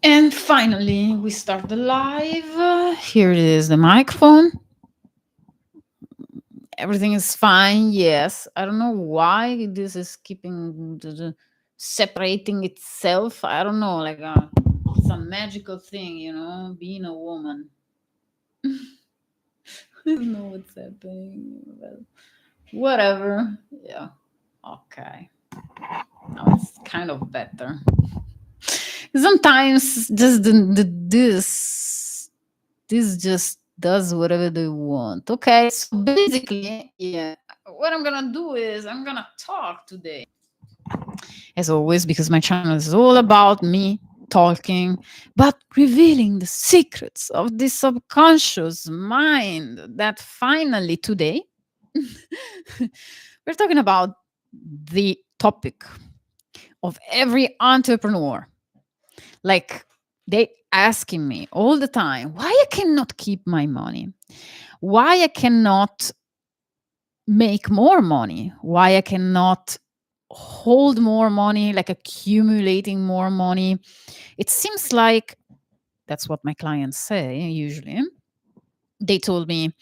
And finally, we start the live. Here it is, the microphone. Everything is fine. Yes. I don't know why this is keeping separating itself. I don't know, like some magical thing, being a woman. I don't know what's happening. But whatever. Yeah. Okay. Now it's kind of better. Sometimes just this just does whatever they want. Okay, so basically, yeah, what I'm gonna do is I'm gonna talk today, as always, because my channel is all about me talking, but revealing the secrets of the subconscious mind. That finally today we're talking about the topic of every entrepreneur. Like, they asking me all the time why I cannot keep my money, why I cannot make more money, why I cannot hold more money, like accumulating more money. It seems like that's what my clients say usually. They told me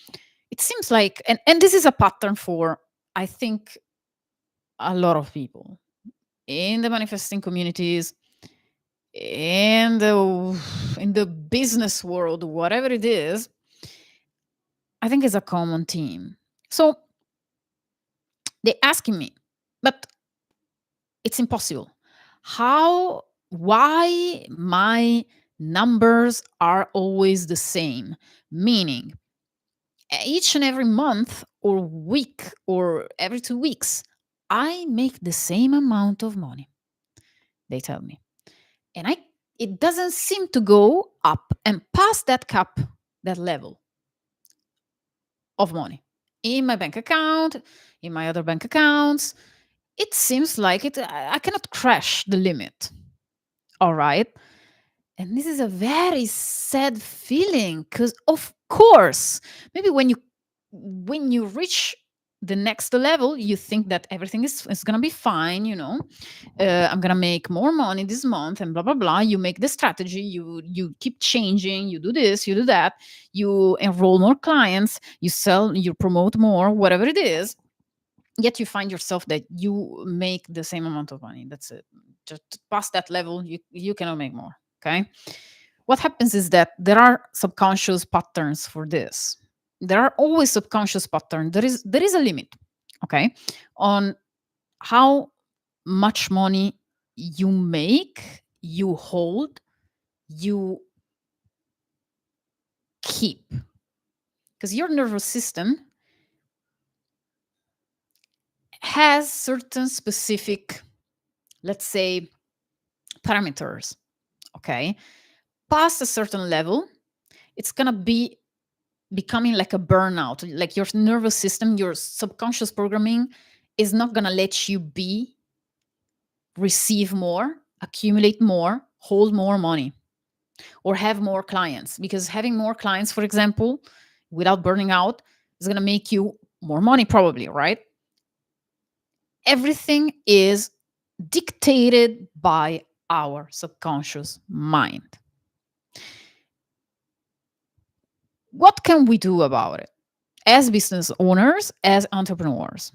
it seems like, and this is a pattern for, I think, a lot of people in the manifesting communities, in the business world, whatever it is. I think it's a common theme. So they asking me, but it's impossible. How, why my numbers are always the same? Meaning, each and every month or week or every 2 weeks, I make the same amount of money, they tell me. And it doesn't seem to go up and past that cap, that level of money in my bank account, in my other bank accounts. It seems like I cannot crash the limit. All right. And this is a very sad feeling because, of course, maybe when you reach the next level, you think that everything is gonna be fine. I'm gonna make more money this month, and blah blah blah. You make the strategy. You keep changing. You do this. You do that. You enroll more clients. You sell. You promote more. Whatever it is. Yet you find yourself that you make the same amount of money. That's it. Just past that level, you cannot make more. Okay. What happens is that there are subconscious patterns for this. There are always subconscious patterns. There is a limit, okay, on how much money you make, you hold, you keep. Because your nervous system has certain specific, let's say, parameters. Okay. Past a certain level, it's going to be becoming like a burnout. Like your nervous system, your subconscious programming is not going to let you receive more, accumulate more, hold more money, or have more clients. Because having more clients, for example, without burning out, is going to make you more money, probably, right? Everything is dictated by our subconscious mind. What can we do about it as business owners, as entrepreneurs,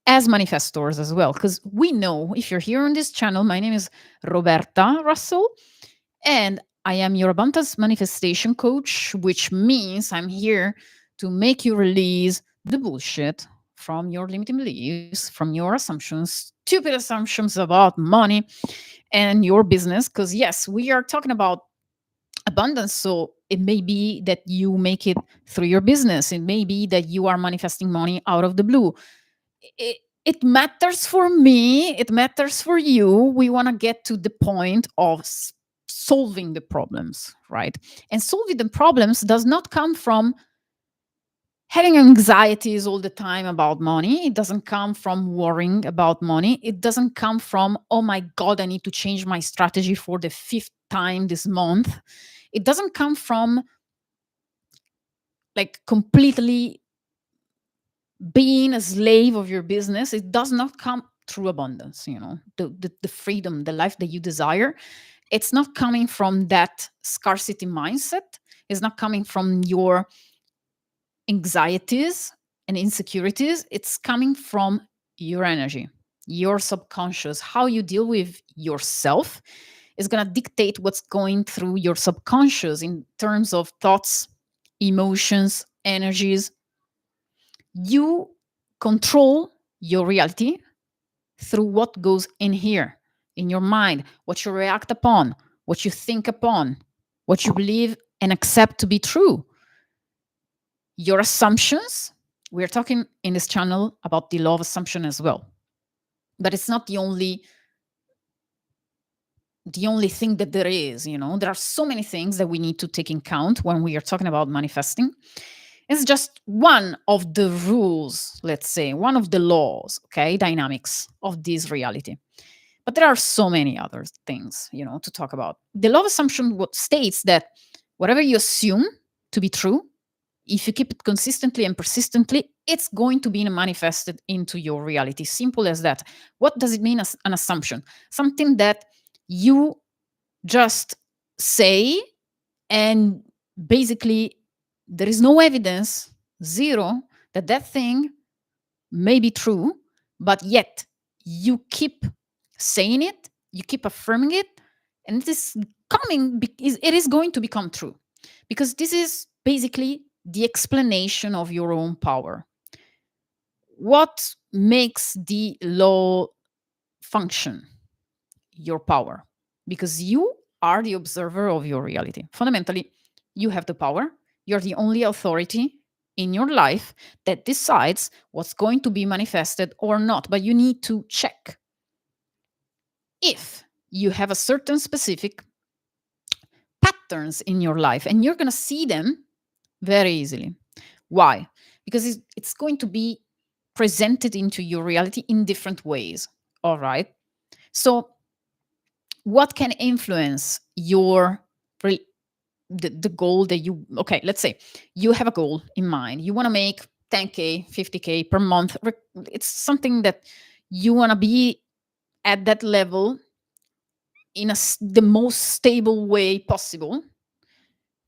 as manifestors as well? Because we know, if you're here on this channel, my name is Roberta Russell, and I am your abundance manifestation coach, which means I'm here to make you release the bullshit from your limiting beliefs, from your assumptions, stupid assumptions about money and your business. Because, yes, we are talking about abundance. So it may be that you make it through your business. It may be that you are manifesting money out of the blue. It matters for me. It matters for you. We want to get to the point of solving the problems, right? And solving the problems does not come from having anxieties all the time about money. It doesn't come from worrying about money. It doesn't come from, oh my God, I need to change my strategy for the fifth time this month. It doesn't come from like completely being a slave of your business. It does not come through abundance, the freedom, the life that you desire. It's not coming from that scarcity mindset. It's not coming from your anxieties and insecurities. It's coming from your energy, your subconscious. How you deal with yourself is going to dictate what's going through your subconscious in terms of thoughts, emotions, energies. You control your reality through what goes in here, in your mind, what you react upon, what you think upon, what you believe and accept to be true. Your assumptions, we're talking in this channel about the law of assumption as well. But it's not the only thing that there is, there are so many things that we need to take in count when we are talking about manifesting. It's just one of the rules, let's say, one of the laws, okay, dynamics of this reality. But there are so many other things, to talk about. The law of assumption states that whatever you assume to be true, if you keep it consistently and persistently, it's going to be manifested into your reality. Simple as that. What does it mean as an assumption? Something that you just say, and basically there is no evidence, zero, that that thing may be true, but yet you keep saying it, you keep affirming it, and it is it is going to become true, because this is basically the explanation of your own power. What makes the law function? Your power, because you are the observer of your reality. Fundamentally, you have the power. You're the only authority in your life that decides what's going to be manifested or not. But you need to check if you have a certain specific patterns in your life, and you're going to see them very easily. Why? Because it's going to be presented into your reality in different ways. All right. So what can influence the goal that you, okay, let's say you have a goal in mind. You want to make 10K, 50K per month. It's something that you want to be at that level in the most stable way possible.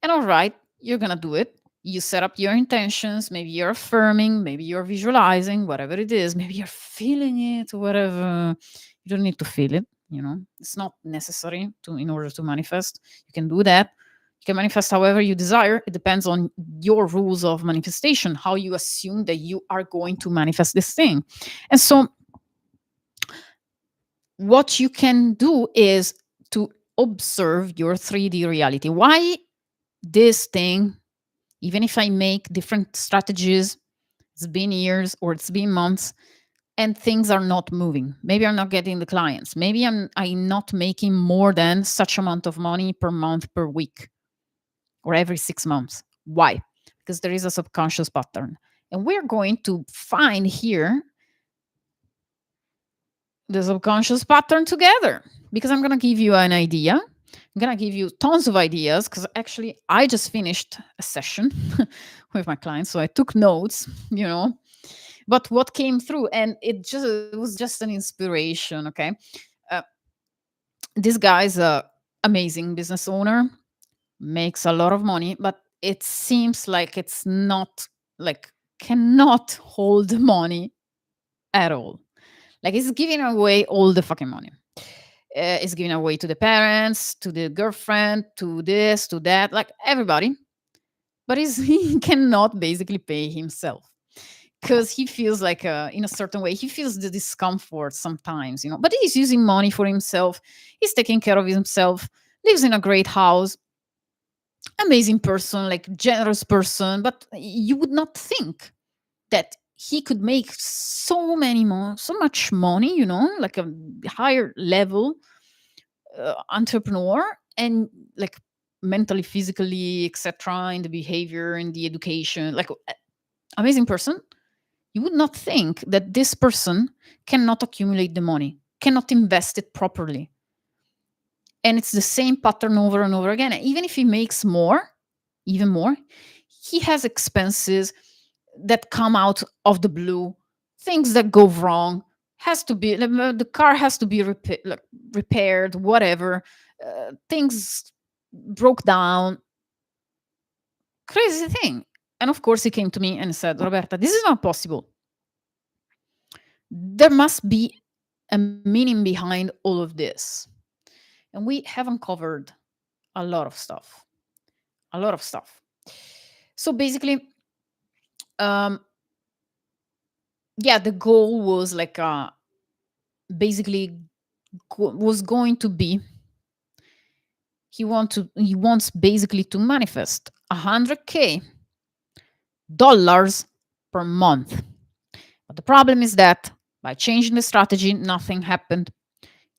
And all right, you're going to do it. You set up your intentions. Maybe you're affirming, maybe you're visualizing, whatever it is. Maybe you're feeling it, whatever. You don't need to feel it. It's not necessary in order to manifest. You can do that. You can manifest however you desire. It depends on your rules of manifestation, how you assume that you are going to manifest this thing. And so what you can do is to observe your 3D reality. Why this thing, even if I make different strategies, it's been years or it's been months, and things are not moving. Maybe I'm not getting the clients. Maybe I'm not making more than such amount of money per month, per week, or every 6 months. Why? Because there is a subconscious pattern. And we're going to find here the subconscious pattern together, because I'm going to give you an idea. I'm going to give you tons of ideas, because actually I just finished a session with my clients. So I took notes, but what came through, and it was just an inspiration. Okay. Uh, this guy's a amazing business owner, makes a lot of money, but it seems like it's not, like, cannot hold the money at all. Like, he's giving away all the fucking money. He's giving away to the parents, to the girlfriend, to this, to that, like everybody. But he cannot basically pay himself, because he feels like, in a certain way, he feels the discomfort sometimes, but he's using money for himself. He's taking care of himself, lives in a great house, amazing person, like generous person. But you would not think that he could make so much money, like a higher level entrepreneur, and like mentally, physically, etc., in the behavior, in the education, like amazing person. You would not think that this person cannot accumulate the money, cannot invest it properly. And it's the same pattern over and over again. Even if he makes more, even more, he has expenses that come out of the blue, things that go wrong. Has to be, the car has to be repaired, whatever. Things broke down, crazy thing. And of course, he came to me and said, Roberta, this is not possible. There must be a meaning behind all of this. And we have uncovered a lot of stuff. A lot of stuff. So basically, um, yeah, the goal was like basically was going to be he wants basically to manifest 100K dollars per month. But the problem is that by changing the strategy, nothing happened,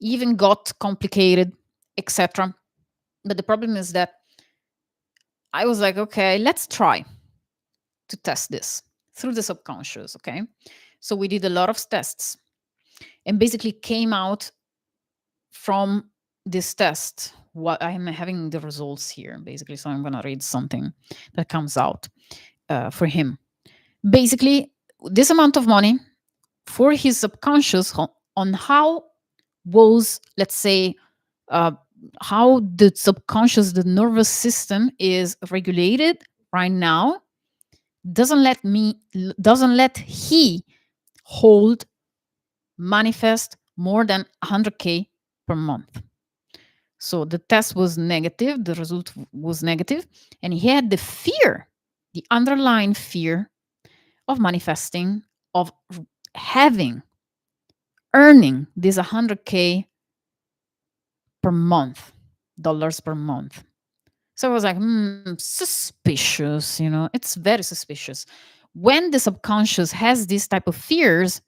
even got complicated, etc. But the problem is that I was like, okay, let's try to test this through the subconscious. Okay. So we did a lot of tests and basically came out from this test. What I'm having the results here, basically. So I'm going to read something that comes out for him. Basically, this amount of money for his subconscious on how was, let's say, uh, how the subconscious, the nervous system is regulated right now, doesn't let he hold manifest more than 100K per month. So the test was negative, the result was negative, and he had the fear, the underlying fear of manifesting, of having, earning this 100K per month, dollars per month. So I was like, suspicious, it's very suspicious. When the subconscious has this type of fears,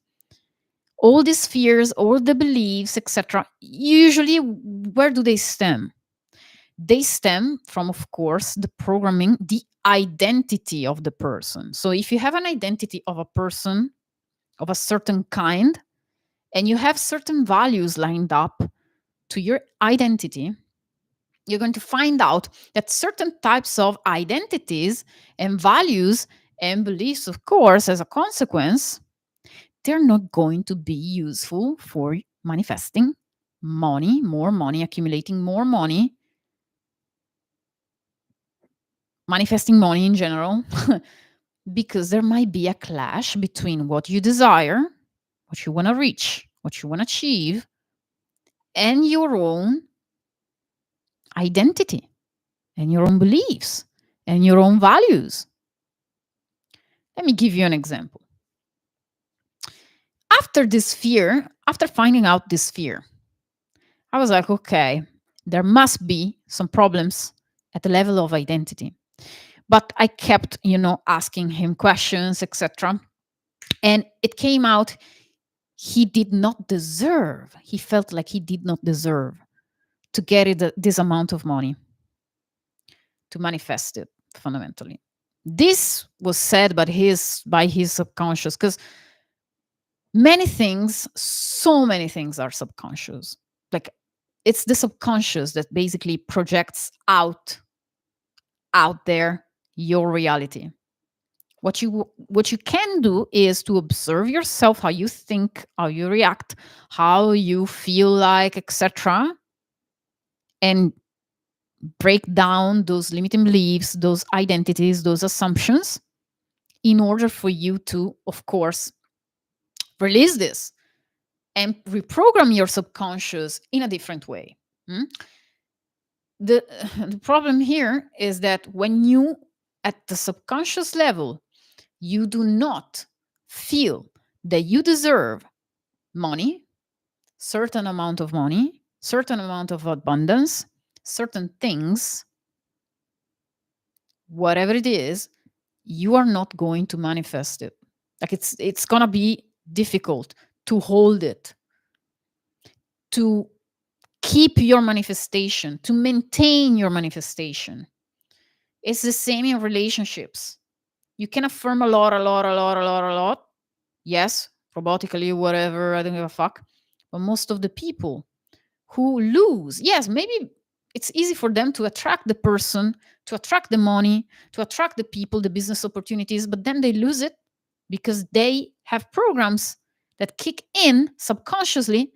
all these fears, all the beliefs, etc., usually where do they stem? They stem from, of course, the programming, the identity of the person. So if you have an identity of a person of a certain kind, and you have certain values lined up to your identity, you're going to find out that certain types of identities and values and beliefs, of course, as a consequence, they're not going to be useful for manifesting money, more money, accumulating more money, manifesting money in general, because there might be a clash between what you desire, what you want to reach, what you want to achieve, and your own identity, and your own beliefs, and your own values. Let me give you an example. After finding out this fear, I was like, okay, there must be some problems at the level of identity. But I kept, asking him questions, etc. And it came out he did not deserve, he felt like he did not deserve to get this amount of money, to manifest it fundamentally. This was said by his subconscious, because so many things are subconscious. Like, it's the subconscious that basically projects out there your reality. What you can do is to observe yourself, how you think, how you react, how you feel like, etc., and break down those limiting beliefs, those identities, those assumptions, in order for you to, of course, release this and reprogram your subconscious in a different way. The problem here is that when you, at the subconscious level, you do not feel that you deserve money, certain amount of money, certain amount of abundance, certain things, whatever it is, you are not going to manifest it. Like, it's gonna be difficult to hold it, to keep your manifestation, to maintain your manifestation. It's the same in relationships. You can affirm a lot. Yes, robotically, whatever, I don't give a fuck. But most of the people who lose, yes, maybe it's easy for them to attract the person, to attract the money, to attract the people, the business opportunities, but then they lose it because they have programs that kick in subconsciously,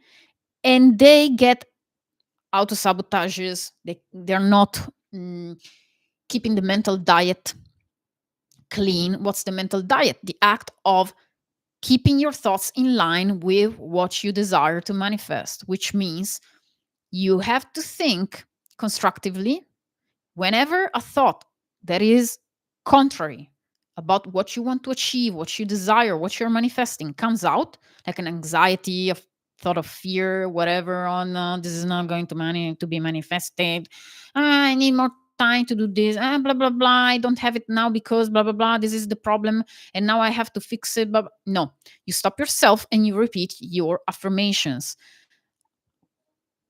and they get auto-sabotages. They're not keeping the mental diet clean. What's the mental diet? The act of keeping your thoughts in line with what you desire to manifest, which means you have to think constructively whenever a thought that is contrary about what you want to achieve, what you desire, what you're manifesting comes out, like an anxiety, a thought of fear, whatever, on this is not going to be manifested. I need more time to do this. Blah blah blah. I don't have it now because blah blah blah. This is the problem, and now I have to fix it. Blah, blah. No, you stop yourself and you repeat your affirmations.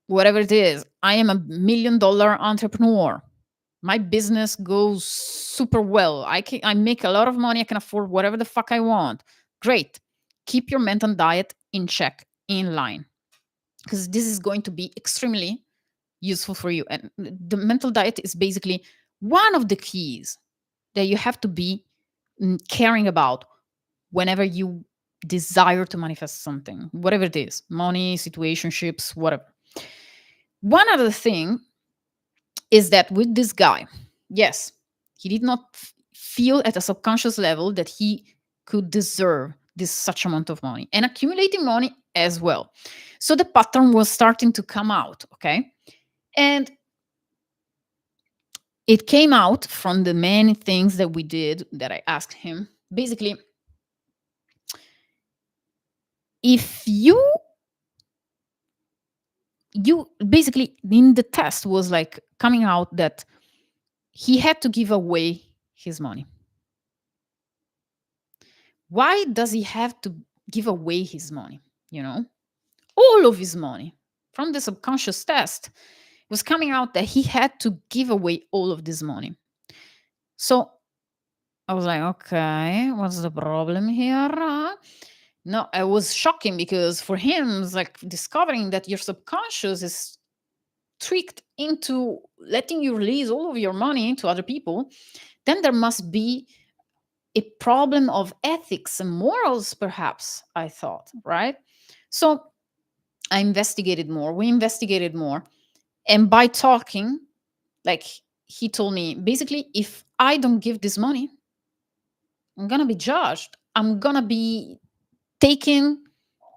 Whatever it is, I am $1 million entrepreneur. My business goes super well. I make a lot of money. I can afford whatever the fuck I want. Great. Keep your mental diet in check, in line, because this is going to be extremely useful for you. And the mental diet is basically one of the keys that you have to be caring about whenever you desire to manifest something, whatever it is, money, situationships, whatever. One other thing is that with this guy, yes, he did not feel at a subconscious level that he could deserve this such amount of money and accumulating money as well. So the pattern was starting to come out, okay? And it came out from the many things that we did that I asked him. Basically, if you basically in the test was like coming out that he had to give away his money. Why does he have to give away his money? You know, all of his money from the subconscious test was coming out that he had to give away all of this money. So I was like, okay, what's the problem here? No, it was shocking because for him, it's like discovering that your subconscious is tricked into letting you release all of your money to other people. Then there must be a problem of ethics and morals, perhaps, I thought, right? So I investigated more. We investigated more. And by talking, like he told me, basically, if I don't give this money, I'm going to be judged. I'm going to be taken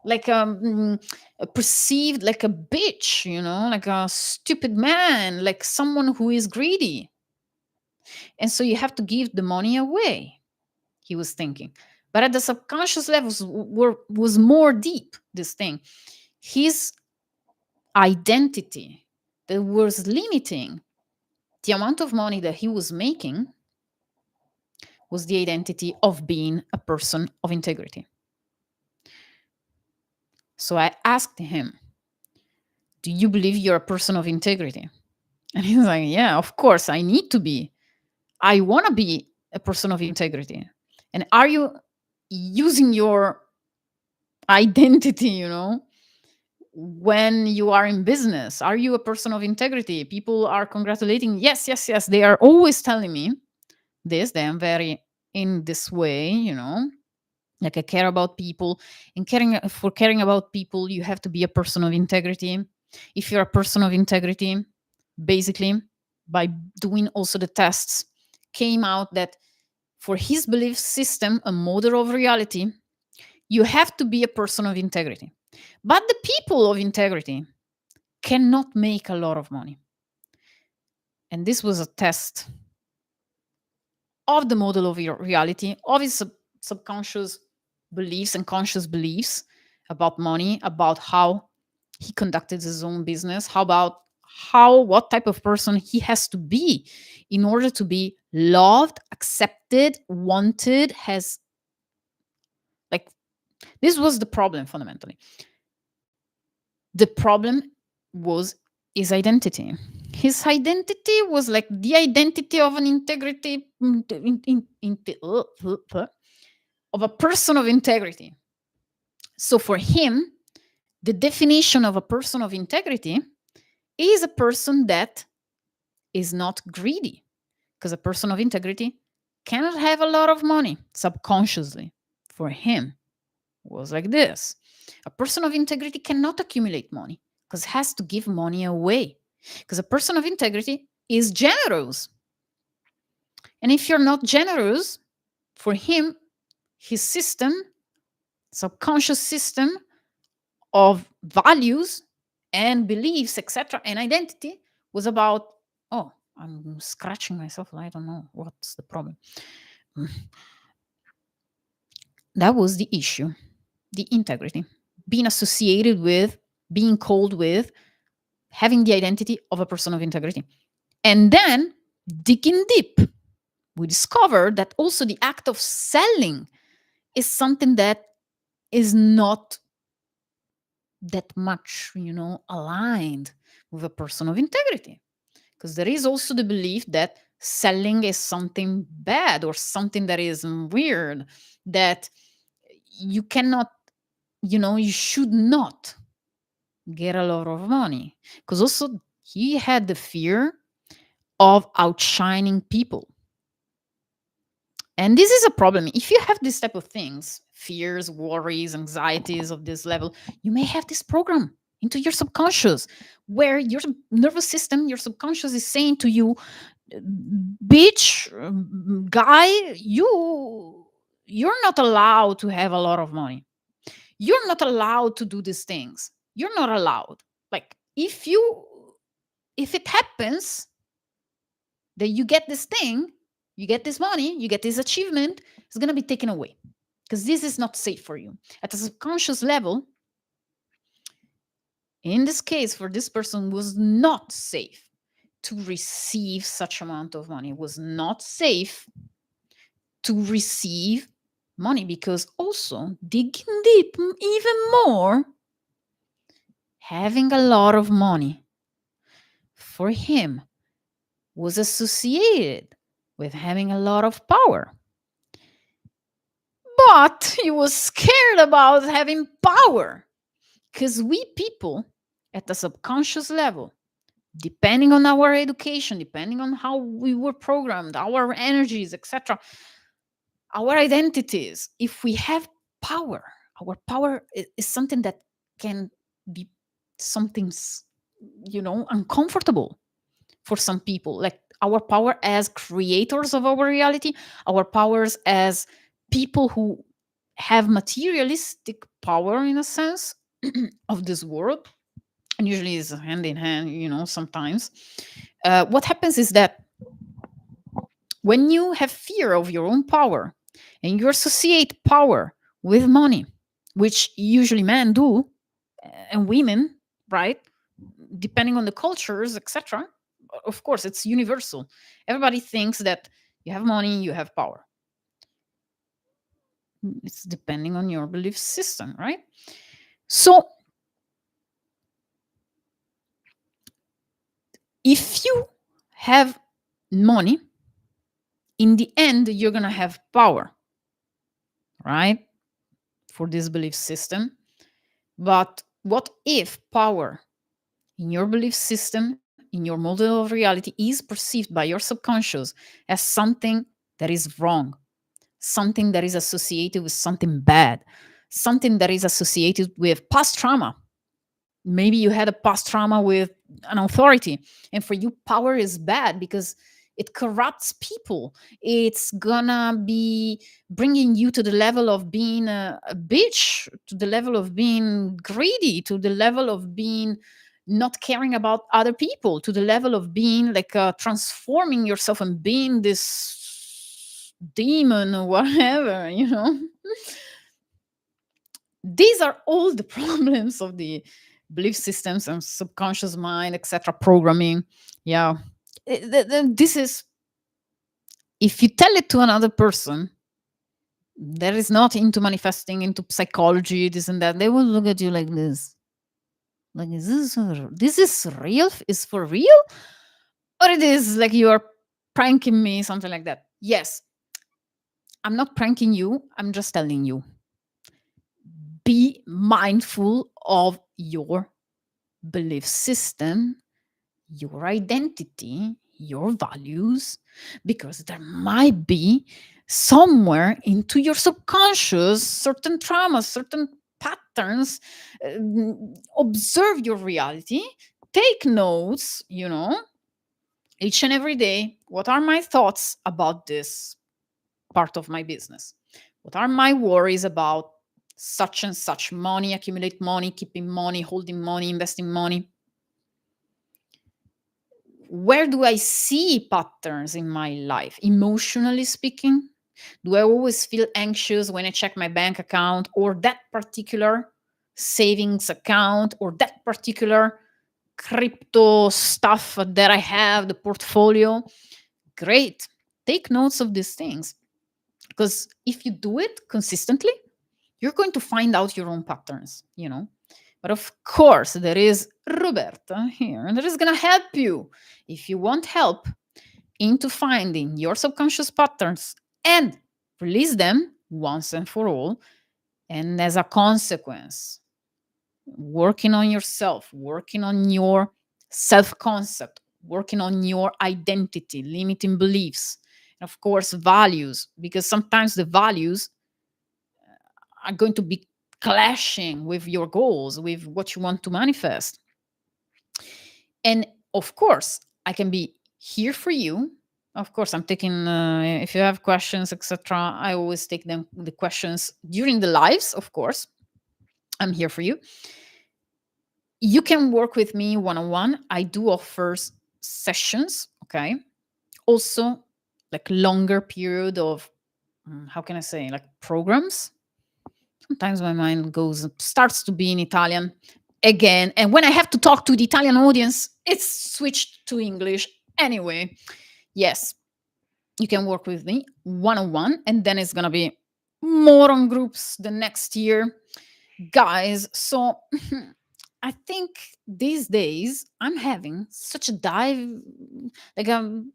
like perceived like a bitch, you know, like a stupid man, like someone who is greedy. And so you have to give the money away, he was thinking. But at the subconscious levels was more deep, this thing. His identity that was limiting the amount of money that he was making was the identity of being a person of integrity. So I asked him, do you believe you're a person of integrity? And he's like, yeah, of course, I need to be. I want to be a person of integrity. And are you using your identity, you know, when you are in business? Are you a person of integrity? People are congratulating. Yes, yes, yes. They are always telling me this. They am very in this way, you know, like I care about people. And caring about people, you have to be a person of integrity. If you're a person of integrity, basically, by doing also the tests, came out that for his belief system, a model of reality, you have to be a person of integrity. But the people of integrity cannot make a lot of money. And this was a test of the model of your reality, of his subconscious beliefs and conscious beliefs about money, about how he conducted his own business, what type of person he has to be in order to be loved, accepted, wanted, has like this was the problem fundamentally. The problem was his identity. His identity was like the identity of an integrity of a person of integrity. So for him, the definition of a person of integrity is a person that is not greedy, because a person of integrity cannot have a lot of money subconsciously. For him, it was like this. A person of integrity cannot accumulate money because has to give money away. Because a person of integrity is generous. And if you're not generous, for him, his system, subconscious system of values and beliefs, etc., and identity was about, oh, I'm scratching myself. I don't know what's the problem. That was the issue, the integrity, being associated with, being called with, having the identity of a person of integrity. And then digging deep, we discovered that also the act of selling is something that is not that much, aligned with a person of integrity. Because there is also the belief that selling is something bad or something that is weird, that you cannot, you should not get a lot of money. Because also he had the fear of outshining people. And this is a problem. If you have this type of things, fears, worries, anxieties of this level, you may have this program into your subconscious where your nervous system, your subconscious is saying to you, bitch, guy, you're not allowed to have a lot of money. You're not allowed to do these things. You're not allowed. Like if it happens that you get this thing, you get this money, you get this achievement, it's going to be taken away because this is not safe for you. At a subconscious level, in this case, for this person, was not safe to receive such amount of money. It was not safe to receive money because also digging deep even more, having a lot of money for him was associated with having a lot of power. But he was scared about having power because we people at the subconscious level, depending on our education, depending on how we were programmed, our energies, etc., our identities, if we have power, our power is something that can be something, uncomfortable for some people. Like our power as creators of our reality, our powers as people who have materialistic power in a sense of this world, and usually is hand in hand, sometimes. What happens is that when you have fear of your own power and you associate power with money, which usually men do, and women, right? Depending on the cultures, etc. Of course, it's universal. Everybody thinks that you have money, you have power. It's depending on your belief system, right? So, if you have money, in the end, you're going to have power, right? For this belief system. But what if power in your belief system, in your model of reality, is perceived by your subconscious as something that is wrong, something that is associated with something bad, something that is associated with past trauma? Maybe you had a past trauma with an authority, and for you, power is bad because it corrupts people. It's gonna be bringing you to the level of being a bitch, to the level of being greedy, to the level of being not caring about other people, to the level of being like transforming yourself and being this demon or whatever, These are all the problems of the belief systems and subconscious mind, etc. Programming. Yeah. This is, if you tell it to another person that is not into manifesting, into psychology, this and that, they will look at you like this. Like, this is real? Is for real? Or it is like you are pranking me, something like that. Yes. I'm not pranking you. I'm just telling you. Be mindful of your belief system, your identity, your values, because there might be somewhere into your subconscious certain traumas, certain patterns, observe your reality, take notes, each and every day. What are my thoughts about this part of my business? What are my worries about such and such money, accumulate money, keeping money, holding money, investing money? Where do I see patterns in my life, emotionally speaking? Do I always feel anxious when I check my bank account or that particular savings account or that particular crypto stuff that I have, the portfolio? Great. Take notes of these things, because if you do it consistently, you're going to find out your own patterns. But of course, there is Roberta here that is going to help you if you want help into finding your subconscious patterns and release them once and for all. And as a consequence, working on yourself, working on your self concept, working on your identity, limiting beliefs, and of course, values, because sometimes the values are going to be clashing with your goals, with what you want to manifest. And of course, I can be here for you. Of course, I'm taking, if you have questions, etc., I always take the questions during the lives, of course. I'm here for you. You can work with me one-on-one. I do offer sessions, okay? Also, like longer period of, how can I say, like programs. Sometimes my mind starts to be in Italian again. And when I have to talk to the Italian audience, it's switched to English. Anyway, yes, you can work with me one-on-one, and then it's going to be more on groups the next year. Guys, so I think these days I'm having such a dive, like I'm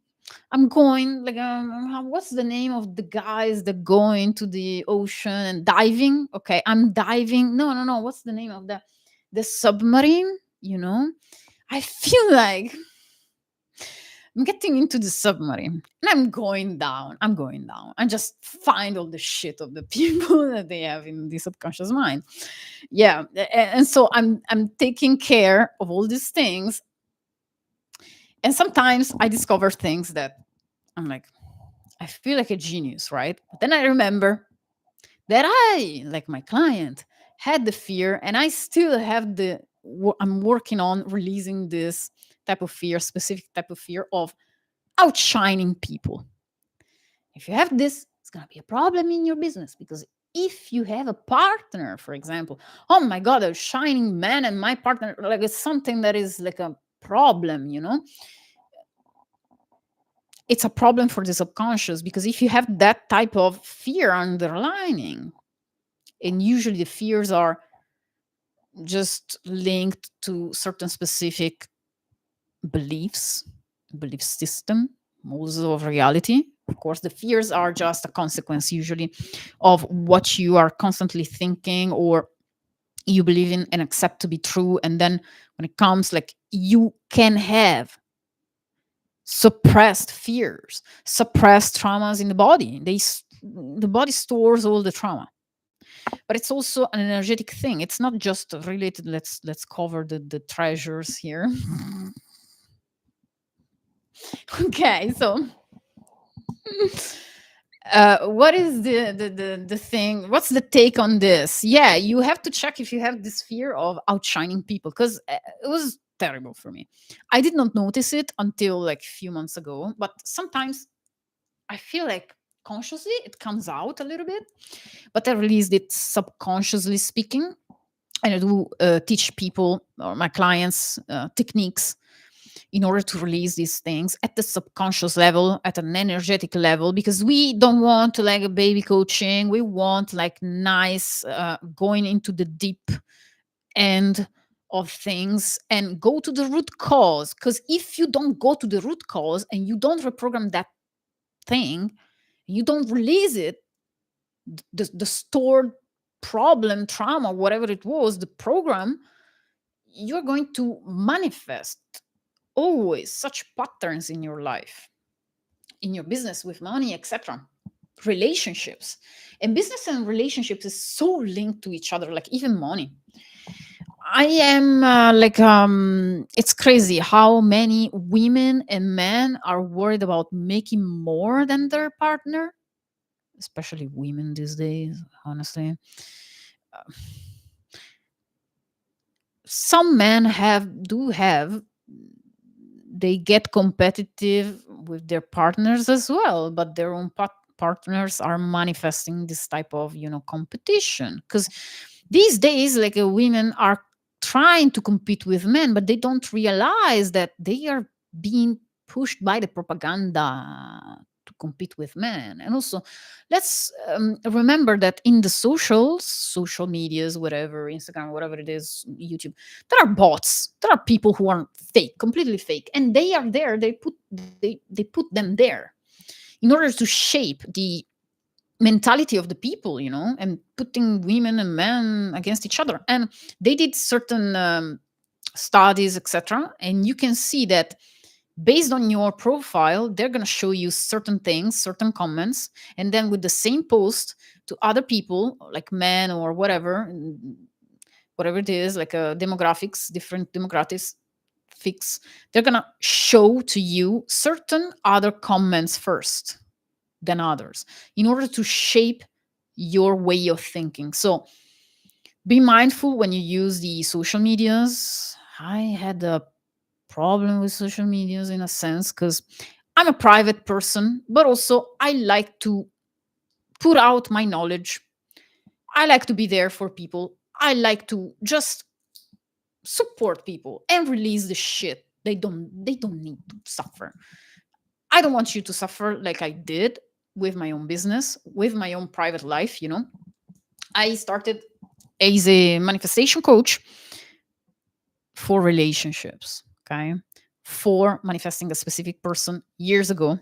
going like what's the name of the guys that go into the ocean and diving? Okay, I'm diving. No, no, no. What's the name of the submarine? I feel like I'm getting into the submarine and I'm going down. I'm going down. I just find all the shit of the people that they have in the subconscious mind. Yeah, and so I'm taking care of all these things, and sometimes I discover things that I'm like, I feel like a genius, right? But then I remember that I, like my client, had the fear, and I still have I'm working on releasing this type of fear, specific type of fear of outshining people. If you have this, it's going to be a problem in your business, because if you have a partner, for example, oh my God, a shining man and my partner, like it's something that is like a problem. It's a problem for the subconscious, because if you have that type of fear underlining, and usually the fears are just linked to certain specific beliefs, belief system, models of reality. Of course, the fears are just a consequence usually of what you are constantly thinking or you believe in and accept to be true. And then when it comes, like, you can have suppressed fears, suppressed traumas in the body. The body stores all the trauma, but it's also an energetic thing. It's not just related. Let's cover the treasures here. Okay, so what is the thing? What's the take on this? Yeah, you have to check if you have this fear of outshining people, because it was terrible for me. I did not notice it until like a few months ago, but sometimes I feel like consciously it comes out a little bit, but I released it subconsciously speaking. And I do teach people or my clients techniques in order to release these things at the subconscious level, at an energetic level, because we don't want to like a baby coaching. We want like nice going into the deep end of things and go to the root cause. Because if you don't go to the root cause and you don't reprogram that thing, you don't release it, the stored problem, trauma, whatever it was, the program, you're going to manifest always such patterns in your life, in your business, with money, etc. relationships. And business and relationships is so linked to each other, like even money. I am it's crazy how many women and men are worried about making more than their partner, especially women these days, honestly. Uh, some men have they get competitive with their partners as well, but their own partners are manifesting this type of competition, because these days, like, women are trying to compete with men, but they don't realize that they are being pushed by the propaganda to compete with men. And also, let's remember that in the social medias, whatever, Instagram, whatever it is, YouTube, there are bots, there are people who are fake, completely fake, and they are there, they put them there in order to shape the mentality of the people, and putting women and men against each other. And they did certain studies, etc., and you can see that based on your profile, they're going to show you certain things, certain comments, and then with the same post to other people, like men or whatever it is, like demographics, different demographics fix, they're going to show to you certain other comments first than others in order to shape your way of thinking. So be mindful when you use the social medias. I had a problem with social medias in a sense, because I'm a private person, but also I like to put out my knowledge. I like to be there for people. I like to just support people and release the shit they don't need to suffer. I don't want you to suffer like I did with my own business, with my own private life. I started as a manifestation coach for relationships, okay? For manifesting a specific person years ago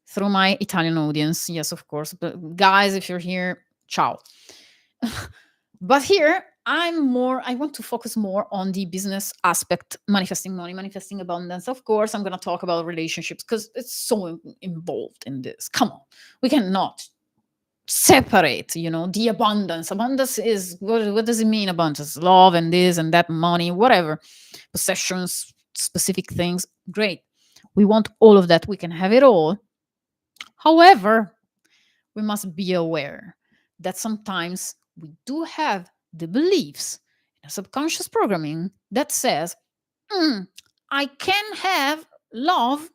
through my Italian audience. Yes, of course. But guys, if you're here, ciao. But here, I want to focus more on the business aspect, manifesting money, manifesting abundance. Of course, I'm going to talk about relationships because it's so involved in this. Come on. We cannot separate, the abundance. Abundance is, what does it mean, abundance? Love and this and that, money, whatever, possessions, specific things. Great. We want all of that. We can have it all. However, we must be aware that sometimes we do have the beliefs in a subconscious programming that says, "Mm, I can have love,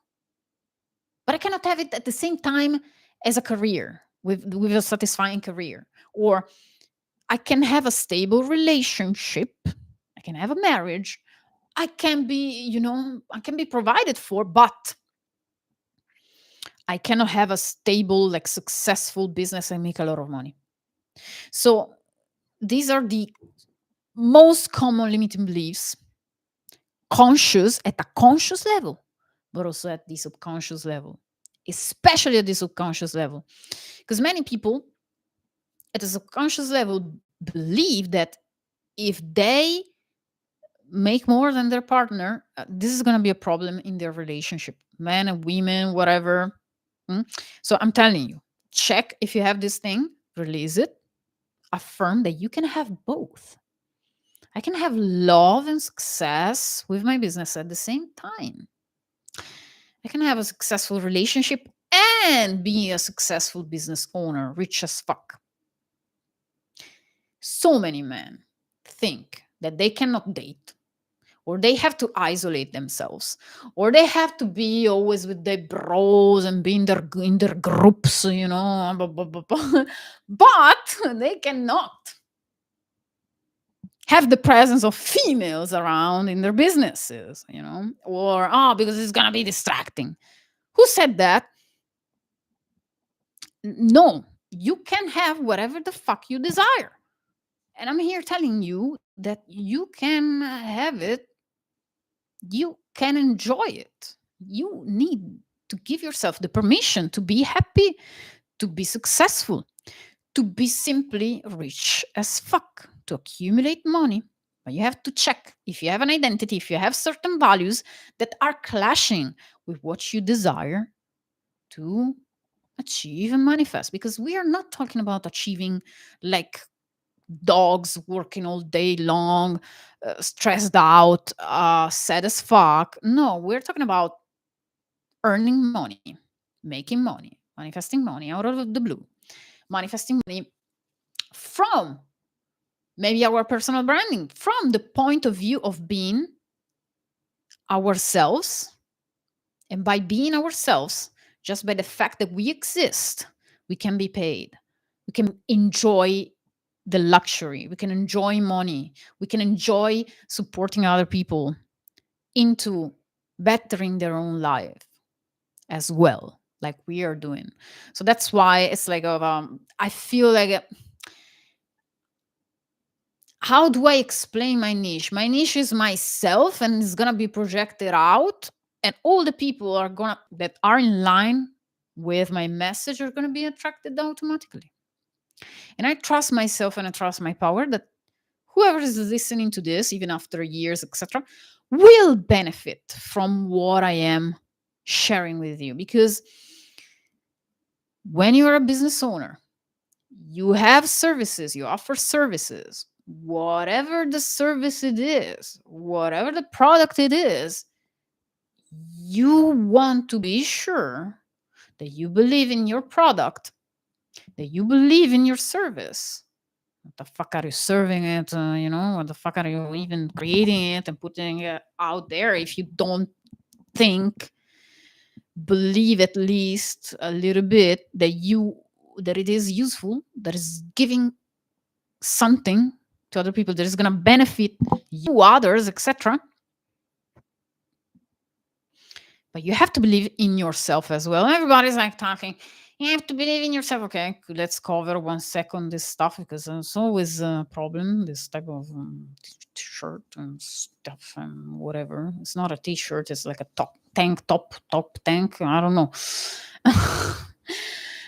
but I cannot have it at the same time as a career, with a satisfying career. Or I can have a stable relationship, I can have a marriage, I can be provided for, but I cannot have a stable, like, successful business and make a lot of money." So these are the most common limiting beliefs, conscious at a conscious level, but also at the subconscious level, especially at the subconscious level. Because many people at the subconscious level believe that if they make more than their partner, this is going to be a problem in their relationship, men and women, whatever. Mm? So I'm telling you, check if you have this thing, release it, affirm that you can have both. I can have love and success with my business at the same time. I can have a successful relationship and be a successful business owner, rich as fuck. So many men think that they cannot date, or they have to isolate themselves, or they have to be always with their bros and be in their groups, blah, blah, blah, blah. But they cannot have the presence of females around in their businesses, or because it's gonna be distracting. Who said that? No, you can have whatever the fuck you desire. And I'm here telling you that you can have it, you can enjoy it. You need to give yourself the permission to be happy, to be successful, to be simply rich as fuck, to accumulate money. But you have to check if you have an identity, if you have certain values that are clashing with what you desire to achieve and manifest, because we are not talking about achieving like dogs working all day long, stressed out, sad as fuck. No, we're talking about earning money, making money, manifesting money out of the blue, manifesting money from maybe our personal branding, from the point of view of being ourselves. And by being ourselves, just by the fact that we exist, we can be paid. We can enjoy the luxury. We can enjoy money. We can enjoy supporting other people into bettering their own life as well, like we are doing. So that's why it's like, I feel like, how do I explain my niche? My niche is myself, and it's gonna be projected out, and all the people are gonna that are in line with my message are gonna be attracted automatically. And I trust myself and I trust my power that whoever is listening to this, even after years, etc., will benefit from what I am sharing with you. Because when you are a business owner, you have services, you offer services, whatever the service it is, whatever the product it is, you want to be sure that you believe in your product, that you believe in your service. What the fuck are you serving it? What the fuck are you even creating it and putting it out there if you don't think, believe at least a little bit that it is useful, that is giving something to other people that is going to benefit you, others, etc. But you have to believe in yourself as well. Everybody's like talking, you have to believe in yourself. Okay, let's cover 1 second this stuff, because it's always a problem, this type of t-shirt and stuff and whatever. It's not a t-shirt, it's like a top tank, I don't know.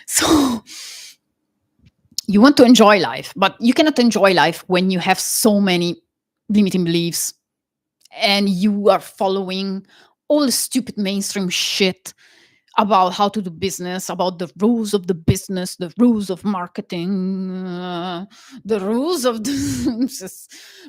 So you want to enjoy life, but you cannot enjoy life when you have so many limiting beliefs and you are following all the stupid mainstream shit about how to do business, about the rules of the business, the rules of marketing, the rules of the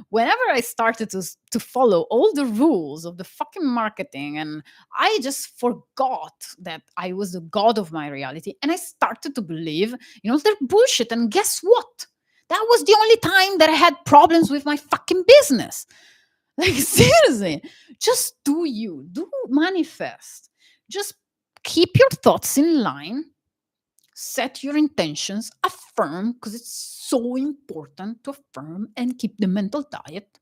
whenever I started to follow all the rules of the fucking marketing, and I just forgot that I was the god of my reality, and I started to believe, they're bullshit. And guess what? That was the only time that I had problems with my fucking business. Like, seriously, just do manifest. Just keep your thoughts in line, set your intentions, affirm, because it's so important to affirm and keep the mental diet.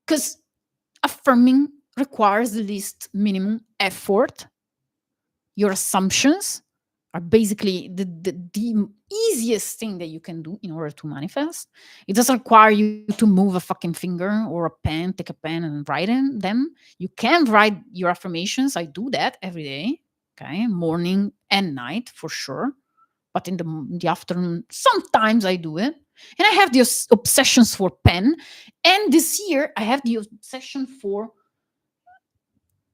Because affirming requires the least minimum effort. Your assumptions are basically the easiest thing that you can do in order to manifest. It doesn't require you to move a fucking finger or a pen, take a pen and write in them. You can write your affirmations. I do that every day, okay, morning and night for sure. But in the afternoon, sometimes I do it. And I have these obsessions for pen. And this year, I have the obsession for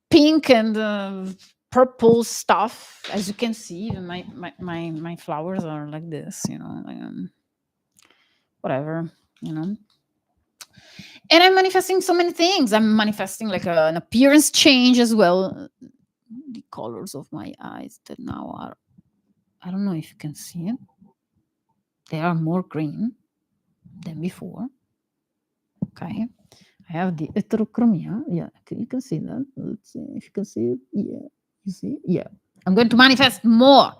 pink and purple stuff. As you can see, even my flowers are like this, like, whatever, and I'm manifesting so many things. I'm manifesting like an appearance change as well. The colors of my eyes that now are, I don't know if you can see it, they are more green than before. Okay, I have the heterochromia. Yeah, you can see that. Let's see if you can see it. Yeah, you see? Yeah. I'm going to manifest more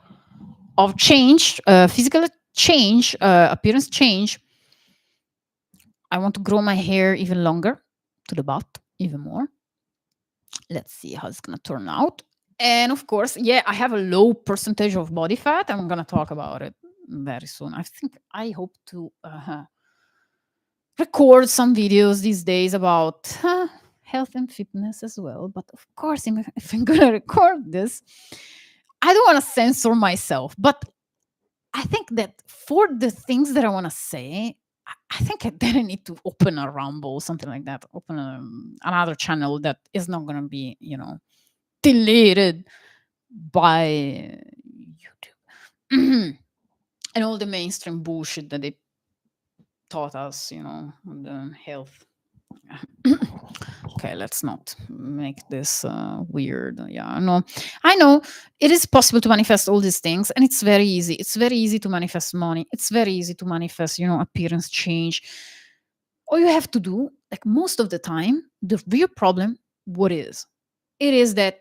of change, physical change, appearance change. I want to grow my hair even longer to the butt, even more. Let's see how it's going to turn out. And of course, yeah, I have a low percentage of body fat. I'm going to talk about it very soon. I hope to record some videos these days about health and fitness as well. But of course, if I'm going to record this, I don't want to censor myself. But I think that for the things that I want to say, I think then I need to open a Rumble, something like that. Open another channel that is not going to be, deleted by YouTube. and all the mainstream bullshit that they taught us, on the health. Okay, let's not make this weird. Yeah, I know it is possible to manifest all these things, and it's very easy. It's very easy to manifest money. It's very easy to manifest, appearance change. All you have to do, like most of the time, the real problem, what is? It is that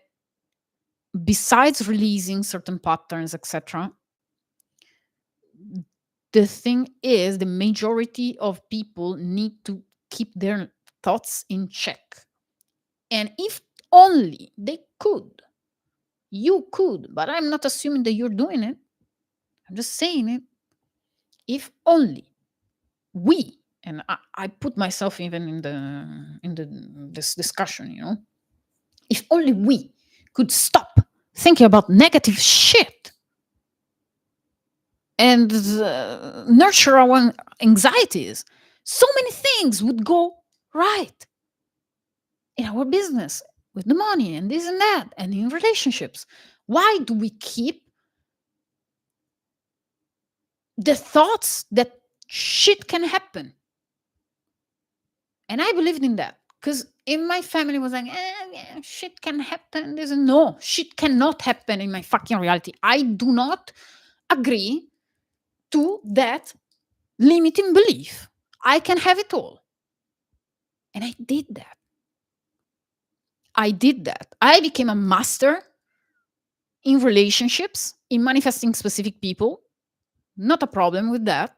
besides releasing certain patterns, etc., the thing is the majority of people need to keep their thoughts in check. And if only they could, you could, but I'm not assuming that you're doing it. I'm just saying it. If only we, and I put myself even in the this discussion, if only we could stop thinking about negative shit and nurture our anxieties, so many things would go right in our business, with the money and this and that, and in relationships. Why do we keep the thoughts that shit can happen? And I believed in that because in my family was like, yeah, shit can happen. There's no shit cannot happen in my fucking reality. I do not agree to that limiting belief. I can have it all. And I did that. I became a master in relationships, in manifesting specific people. Not a problem with that.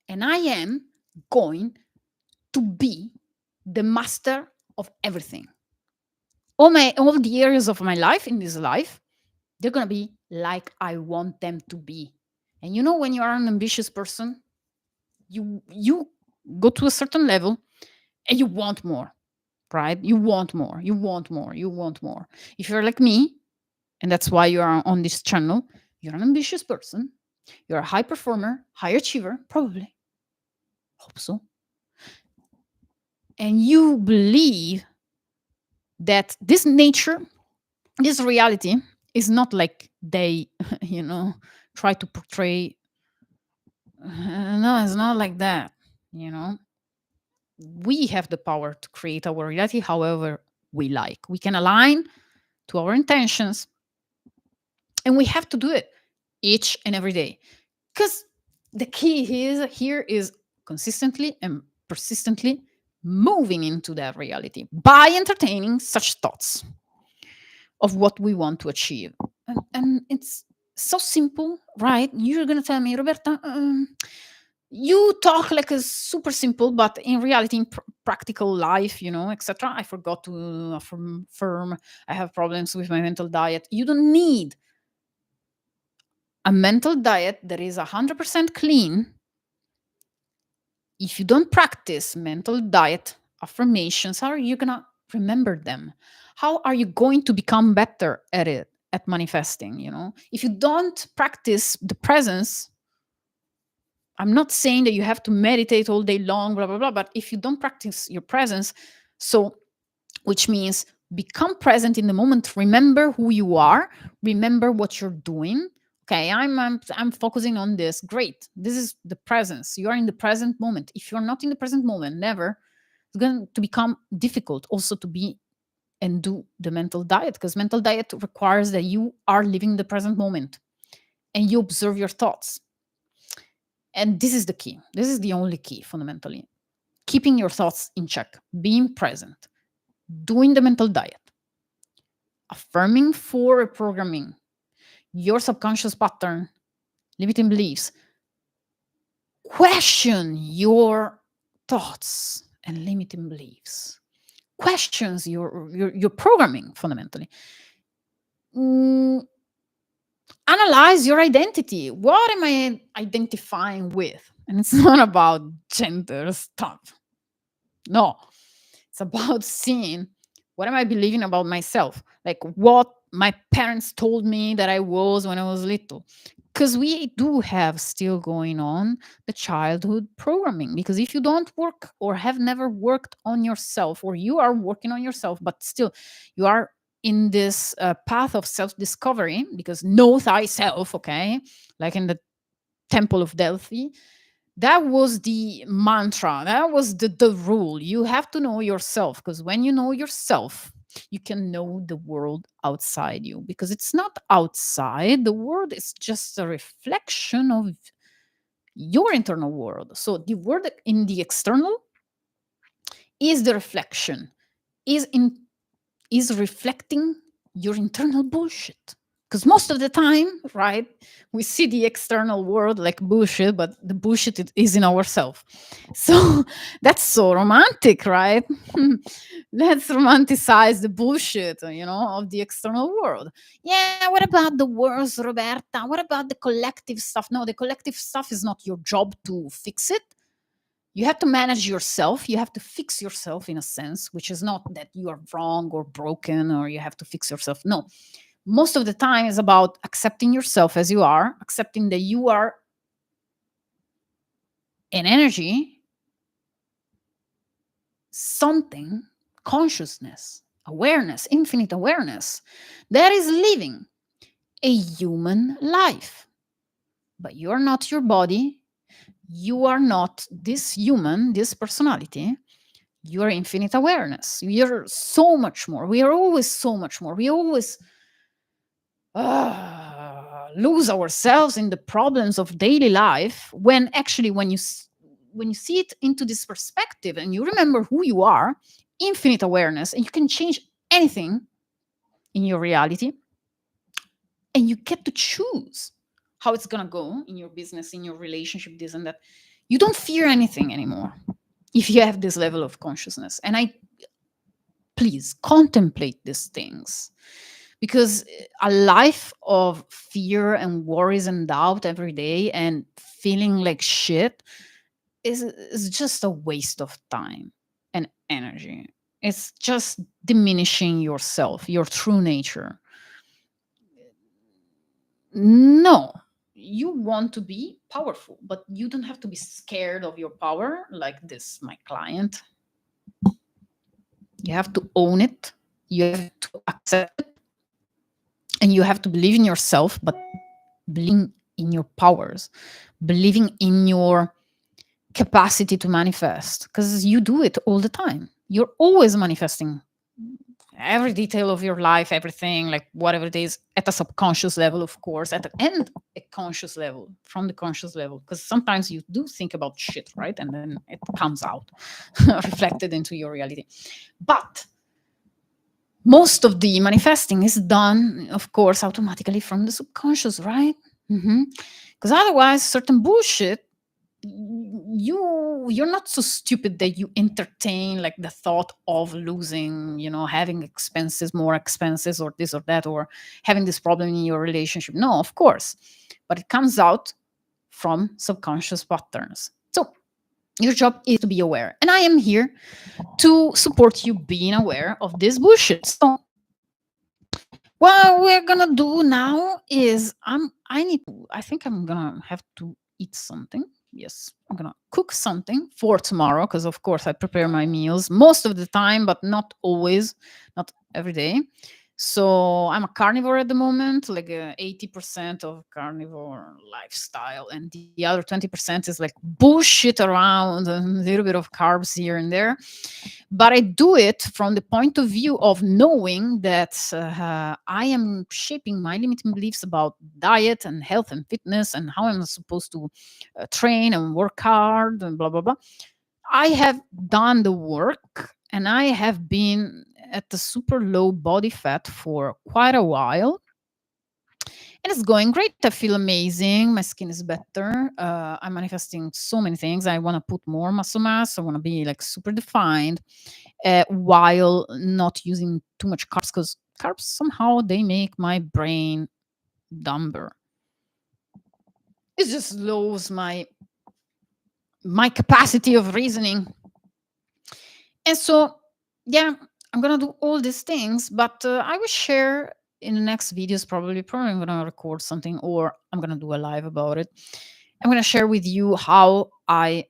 And I am going to be the master of everything. All the areas of my life in this life, they're gonna be like I want them to be. And when you are an ambitious person, you go to a certain level and you want more, right? You want more, you want more, you want more. If you're like me, and that's why you are on this channel, you're an ambitious person, you're a high performer, high achiever, probably. Hope so. And you believe that this nature, this reality is not like they, try to portray. No, it's not like that. We have the power to create our reality however we like. We can align to our intentions, and we have to do it each and every day. Because the key here is consistently and persistently moving into that reality by entertaining such thoughts of what we want to achieve. And it's so simple, right? You're going to tell me, Roberta, you talk like a super simple, but in reality, in practical life, etc. I forgot to affirm. I have problems with my mental diet. You don't need a mental diet that is 100% clean if you don't practice mental diet affirmations. How are you going to remember them? How are you going to become better at it, at manifesting? If you don't practice the presence, I'm not saying that you have to meditate all day long, blah, blah, blah, but if you don't practice your presence, which means become present in the moment, remember who you are, remember what you're doing. Okay, I'm focusing on this. Great. This is the presence. You are in the present moment. If you're not in the present moment, never, it's going to become difficult also to be and do the mental diet, because mental diet requires that you are living the present moment and you observe your thoughts. And this is the key. This is the only key, fundamentally. Keeping your thoughts in check, being present, doing the mental diet, affirming for reprogramming your subconscious pattern, limiting beliefs, question your thoughts and limiting beliefs, questions your programming, fundamentally. Analyze your identity. What am I identifying with? And it's not about gender stuff. No, it's about seeing what am I believing about myself, like what my parents told me that I was when I was little. Because we do have still going on the childhood programming. Because if you don't work or have never worked on yourself, or you are working on yourself, but still you are in this path of self-discovery, because know thyself, okay, like in the Temple of Delphi, that was the mantra, that was the rule. You have to know yourself, because when you know yourself, you can know the world outside you, because it's not outside. The world is just a reflection of your internal world. So the world in the external is the reflection, is in is reflecting your internal bullshit. Because most of the time, right, we see the external world like bullshit, but the bullshit is in ourselves. So that's so romantic, right? Let's romanticize the bullshit, of the external world. Yeah, what about the words, Roberta? What about the collective stuff? No, the collective stuff is not your job to fix it. You have to manage yourself. You have to fix yourself in a sense, which is not that you are wrong or broken or you have to fix yourself. No, most of the time is about accepting yourself as you are, accepting that you are an energy, something, consciousness, awareness, infinite awareness that is living a human life. But you're not your body. You are not this human, this personality. You're infinite awareness. You're so much more. We are always so much more. We always lose ourselves in the problems of daily life, when actually when you see it into this perspective and you remember who you are, infinite awareness, and you can change anything in your reality, and you get to choose how it's going to go in your business, in your relationship, this and that. You don't fear anything anymore if you have this level of consciousness. And I please contemplate these things, because a life of fear and worries and doubt every day and feeling like shit is just a waste of time and energy. It's just diminishing yourself, your true nature. No, you want to be powerful, but you don't have to be scared of your power like this, my client. You have to own it, you have to accept it, and you have to believe in yourself, but believing in your powers, believing in your capacity to manifest, because you do it all the time. You're always manifesting every detail of your life, everything, like whatever it is, at a subconscious level, of course, and a conscious level, from the conscious level, because sometimes you do think about shit, right? And then it comes out reflected into your reality. But most of the manifesting is done, of course, automatically from the subconscious, right? Because otherwise, certain bullshit, you're not so stupid that you entertain like the thought of losing, having expenses, more expenses, or this or that, or having this problem in your relationship. No, of course, but it comes out from subconscious patterns. So your job is to be aware, and I am here to support you being aware of this bullshit. So what we're gonna do now is I think I'm gonna have to eat something. Yes, I'm gonna cook something for tomorrow, because of course I prepare my meals most of the time, but not always, not every day. So I'm a carnivore at the moment, like 80% of carnivore lifestyle, and the other 20% is like bullshit around, and a little bit of carbs here and there. But I do it from the point of view of knowing that I am shaping my limiting beliefs about diet and health and fitness and how I'm supposed to train and work hard and blah, blah, blah. I have done the work, and I have been at the super low body fat for quite a while. And it's going great. I feel amazing. My skin is better. I'm manifesting so many things. I want to put more muscle mass. I want to be like super defined, while not using too much carbs, because carbs somehow they make my brain dumber. It just lowers my capacity of reasoning. And so, yeah, I'm gonna do all these things, but I will share in the next videos. Probably I'm gonna record something, or I'm gonna do a live about it. I'm gonna share with you how I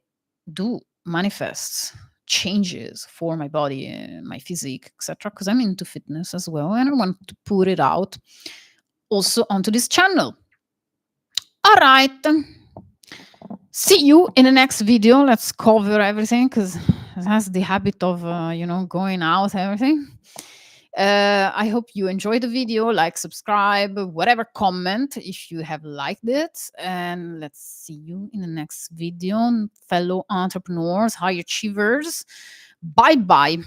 do manifest changes for my body and my physique, etc. Because I'm into fitness as well, and I want to put it out also onto this channel. All right. See you in the next video. Let's cover everything because it has the habit of, going out, everything. I hope you enjoyed the video. Like, subscribe, whatever, comment if you have liked it. And let's see you in the next video, fellow entrepreneurs, high achievers. Bye bye.